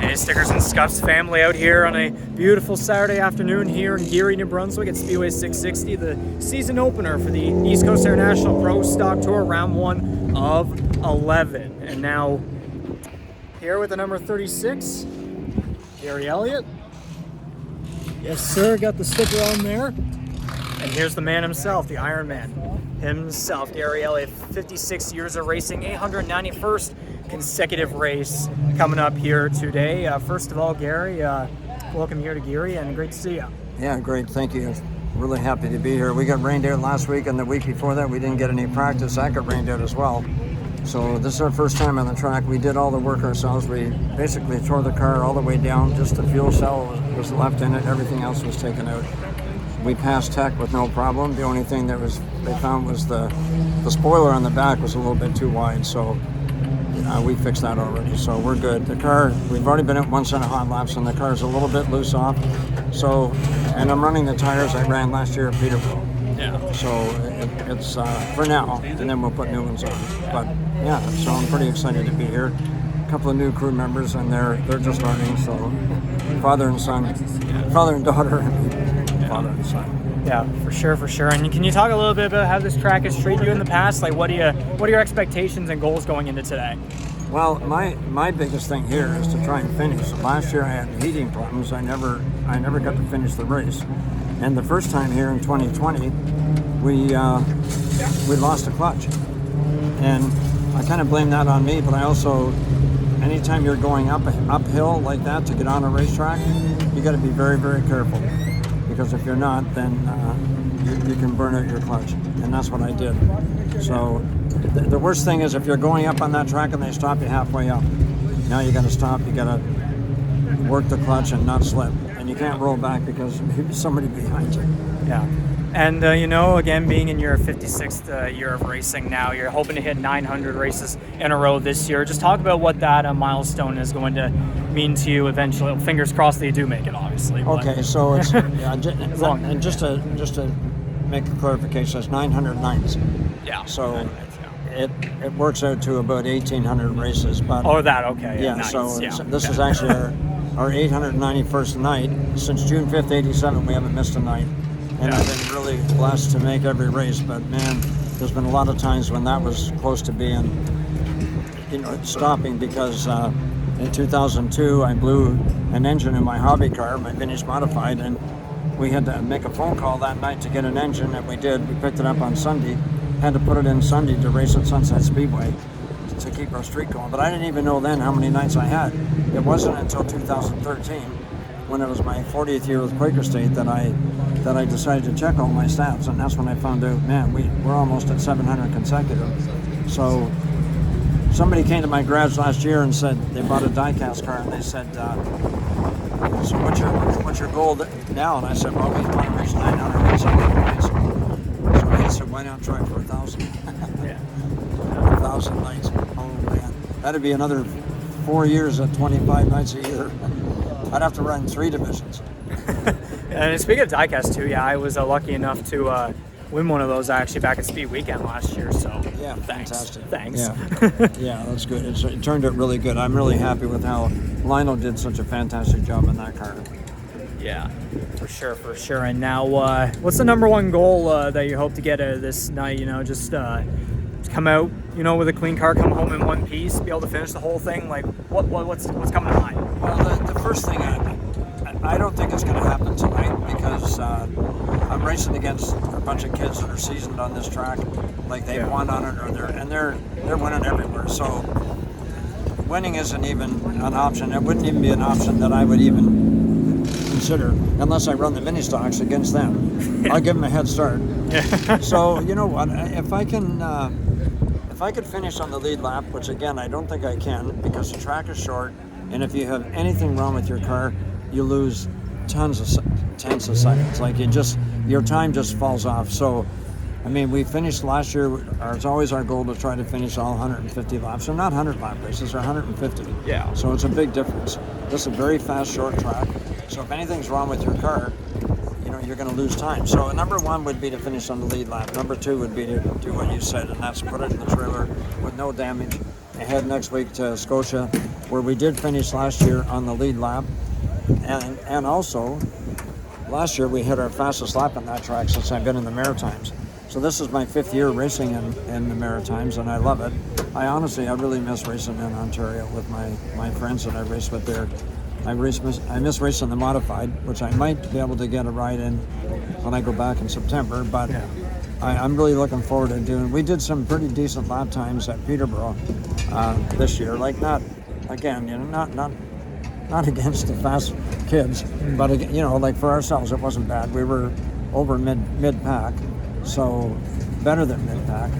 Hey, Stickers and Scuffs family out here on a beautiful Saturday afternoon here in Gary, New Brunswick at Speedway 660, the season opener for the East Coast International Pro Stock Tour, round 1 of 11. And now here with the number 36, Gary Elliott. Yes, sir, got the sticker on there. And here's the man himself, the Iron Man himself, Gary Elliott. 56 years of racing, 891st consecutive race coming up here today. First of all, Gary, welcome here to Gary, and great to see you. Yeah, great. Thank you. Really happy to be here. We got rained out last week, and the week before that we didn't get any practice. That got rained out as well. So this is our first time on the track. We did all the work ourselves. We basically tore the car all the way down. Just the fuel cell was left in it. Everything else was taken out. We passed tech with no problem. The only thing that they found was the spoiler on the back was a little bit too wide. So we fixed that already. So we're good. The car, we've already been at one set of hot laps, and the car's a little bit loose off. So, and I'm running the tires I ran last year at Peterborough. Yeah. So it's for now, and then we'll put new ones on. But yeah, so I'm pretty excited to be here. A couple of new crew members, and they're just learning. So father and son, father and daughter, and father and son. Yeah, for sure. And can you talk a little bit about how this track has treated you in the past? Like, what are your expectations and goals going into today? Well, my biggest thing here is to try and finish. Last year I had heating problems. I never got to finish the race. And the first time here in 2020, we lost a clutch. And I kind of blame that on me, but I also, anytime you're going uphill like that to get on a racetrack, you got to be very, very careful. Because if you're not, then you can burn out your clutch. And that's what I did. So the worst thing is if you're going up on that track and they stop you halfway up. Now you got to stop, you got to work the clutch and not slip. And you can't roll back because there's somebody behind you. Yeah. And, again, being in your 56th year of racing now, you're hoping to hit 900 races in a row this year. Just talk about what that milestone is going to mean to you eventually. Fingers crossed that you do make it, obviously. Okay, so it's and just to make a clarification, it's 900 nights. Yeah. So it works out to about 1,800 races. But okay. Yeah. Nice. So this is actually our 891st night since June 5th, '87. We haven't missed a night. And I've been really blessed to make every race, but man, there's been a lot of times when that was close to being, stopping because in 2002 I blew an engine in my hobby car, my vintage modified, and we had to make a phone call that night to get an engine, and we did. We picked it up on Sunday, had to put it in Sunday to race at Sunset Speedway to keep our streak going. But I didn't even know then how many nights I had. It wasn't until 2013, when it was my 40th year with Quaker State, that I decided to check all my stats, and that's when I found out, man, we're almost at 700 consecutive. So somebody came to my garage last year and said they bought a die-cast car, and they said, so what's your goal now? And I said, well, we want to reach 900 consecutive nights. So he said, why not try for 1,000? Yeah. 1,000 nights. Oh man, that'd be another 4 years at 25 nights a year. I'd have to run 3 divisions. And speaking of diecast too, I was lucky enough to win one of those actually back at Speed Weekend last year. So yeah, thanks. Fantastic. Thanks. Yeah, that's good. It turned out really good. I'm really happy with how Lionel did such a fantastic job in that car. Yeah, for sure. And now, what's the number one goal that you hope to get out of this night? Just come out, with a clean car, come home in one piece, be able to finish the whole thing. Like, what's coming to mind? Well, the first thing I don't think it's going to happen tonight because I'm racing against a bunch of kids that are seasoned on this track, like they've won on it, they're winning everywhere. So winning isn't even an option. It wouldn't even be an option that I would even consider unless I run the mini stocks against them. I'll give them a head start. So you know what? If I could finish on the lead lap, which again I don't think I can because the track is short, and if you have anything wrong with your car, you lose tenths of seconds. Like your time just falls off. So, I mean, we finished last year. It's always our goal to try to finish all 150 laps. They're not 100 lap races; they're 150. Yeah. So it's a big difference. This is a very fast, short track. So if anything's wrong with your car, you're going to lose time. So number one would be to finish on the lead lap. Number two would be to do what you said, and that's put it in the trailer with no damage. I head next week to Scotia where we did finish last year on the lead lap. And also, last year we hit our fastest lap on that track since I've been in the Maritimes. So this is my 5th year racing in the Maritimes, and I love it. I really miss racing in Ontario with my friends that I race with there. I miss racing the modified, which I might be able to get a ride in when I go back in September. But I'm really looking forward to doing. We did some pretty decent lap times at Peterborough this year. Like not against the fast kids, but like for ourselves, it wasn't bad. We were over mid pack, so better than mid pack.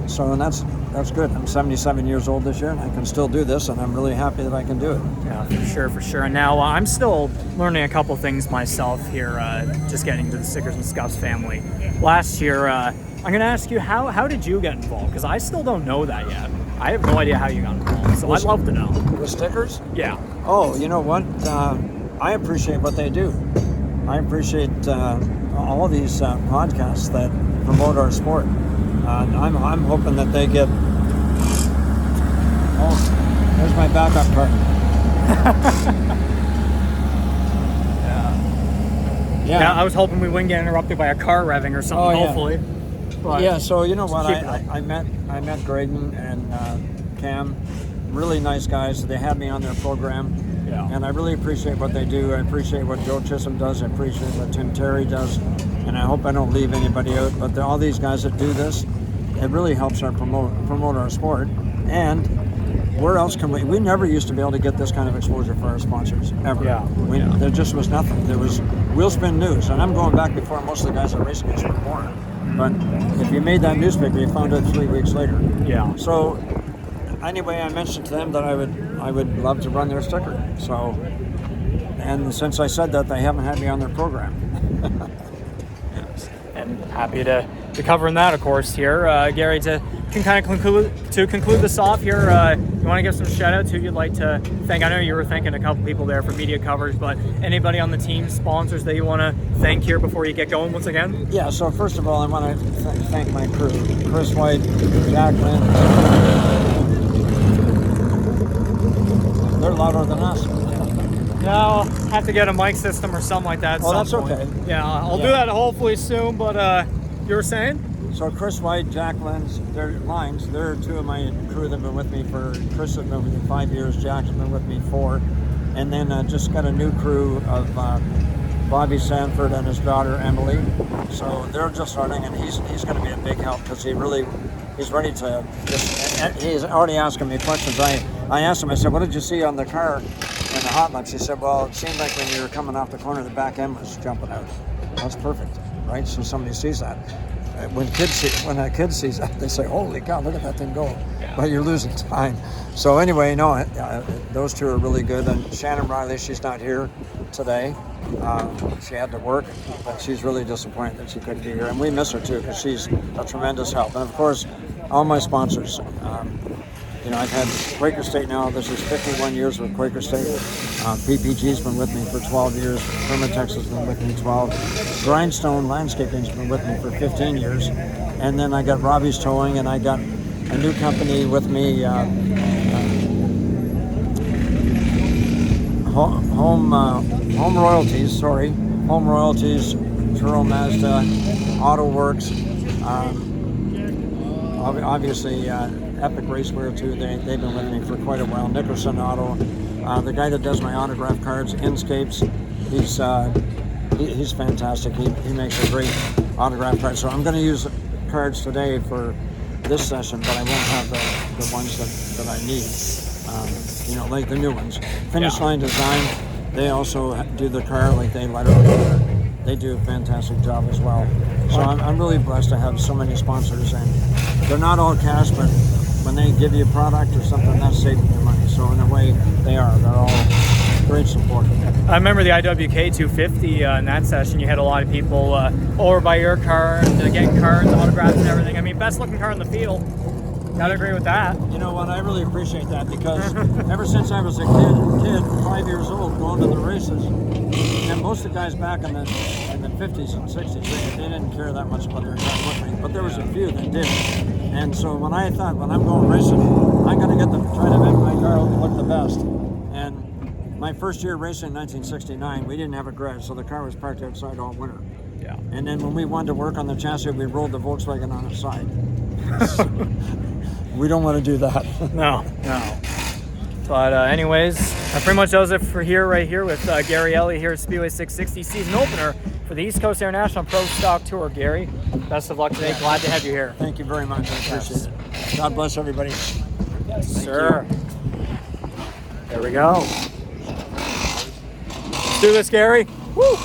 So and that's good. I'm 77 years old this year, and I can still do this, and I'm really happy that I can do it. Yeah, for sure. And now I'm still learning a couple things myself here, just getting into the Stickers and Scuffs family. Last year, I'm going to ask you, how did you get involved? Because I still don't know that yet. I have no idea how you got involved, so I'd love to know. With stickers? Yeah. Oh, you know what? I appreciate what they do. I appreciate all these podcasts that promote our sport. I'm hoping that they get. Oh, there's my backup partner. Yeah, I was hoping we wouldn't get interrupted by a car revving or something. Hopefully. But yeah. So you know what? I met Graydon and Cam. Really nice guys. They had me on their program. Yeah. And I really appreciate what they do. I appreciate what Joe Chisholm does. I appreciate what Tim Terry does. And I hope I don't leave anybody out. But all these guys that do this, it really helps our promote our sport. And where else can we? We never used to be able to get this kind of exposure for our sponsors, ever. There just was nothing. There was Wheelspin News. And I'm going back before most of the guys that race against were born. But if you made that newspaper, you found it 3 weeks later. Yeah. So anyway, I mentioned to them that I would love to run their sticker. So, and since I said that, they haven't had me on their program. And happy to be covering that, of course, here. Gary, to conclude this off here, you want to give some shout-outs who you'd like to thank? I know you were thanking a couple people there for media coverage, but anybody on the team, sponsors that you want to thank here before you get going once again? Yeah, so first of all, I want to thank my crew. Chris White, Jack Lynn. They're louder than us. No, I'll have to get a mic system or something like that. Oh, that's okay. Yeah, I'll do that hopefully soon, but you were saying? So Chris White, Jack Lynn's, they're two of my crew that have been with me Chris has been with me 5 years, Jack's been with me 4. And then just got a new crew of Bobby Sanford and his daughter Emily. So they're just starting, and he's going to be a big help because he's ready to he's already asking me questions. I asked him, I said, what did you see on the car in the hot laps? He said, well, it seemed like when you were coming off the corner, the back end was jumping out. That's perfect, right? So somebody sees that. When a kid sees that, they say, holy cow, look at that thing go. Yeah. But you're losing time. So anyway, no, those two are really good. And Shannon Riley, she's not here today. She had to work, but she's really disappointed that she couldn't be here. And we miss her too, because she's a tremendous help. And of course, all my sponsors. I've had Quaker State now. This is 51 years with Quaker State. PPG's been with me for 12 years. Permatex has been with me 12. Grindstone Landscaping's been with me for 15 years. And then I got Robbie's Towing, and I got a new company with me, Home Royalties, Turo Mazda, Auto Works, obviously Epic Racewear too. They've been with me for quite a while. Nickerson Auto, the guy that does my autograph cards, Inscapes, he's fantastic. He makes a great autograph card. So I'm going to use cards today for this session, but I won't have the ones that I need. Like the new ones. Finish Line Design, they also do the car, like they letter together. They do a fantastic job as well. So I'm really blessed to have so many sponsors, and they're not all cash, but when they give you a product or something, that's saving your money. So in a way, they're all great support. I remember the IWK 250 in that session. You had a lot of people over by your car, getting cards, autographs, and everything. I mean, best looking car in the field. Gotta agree with that. You know what? I really appreciate that, because ever since I was a kid, 5 years old, going to the races, and most of the guys back in the 50s and 60s, they didn't care that much about their car equipment, but there was a few that did. And so when I thought, when I'm going racing, I'm going to try to make my car look the best. And my first year racing in 1969, we didn't have a garage, so the car was parked outside all winter. Yeah. And then when we wanted to work on the chassis, we rolled the Volkswagen on its side. We don't want to do that. No. But anyways, that pretty much does it for right here with Gary Elliott here at Speedway 660 season opener for the East Coast International Pro Stock Tour. Gary, best of luck today. Glad to have you here. Thank you very much. I appreciate it. God bless everybody. Yes, sir. There we go. Let's do this, Gary. Woo!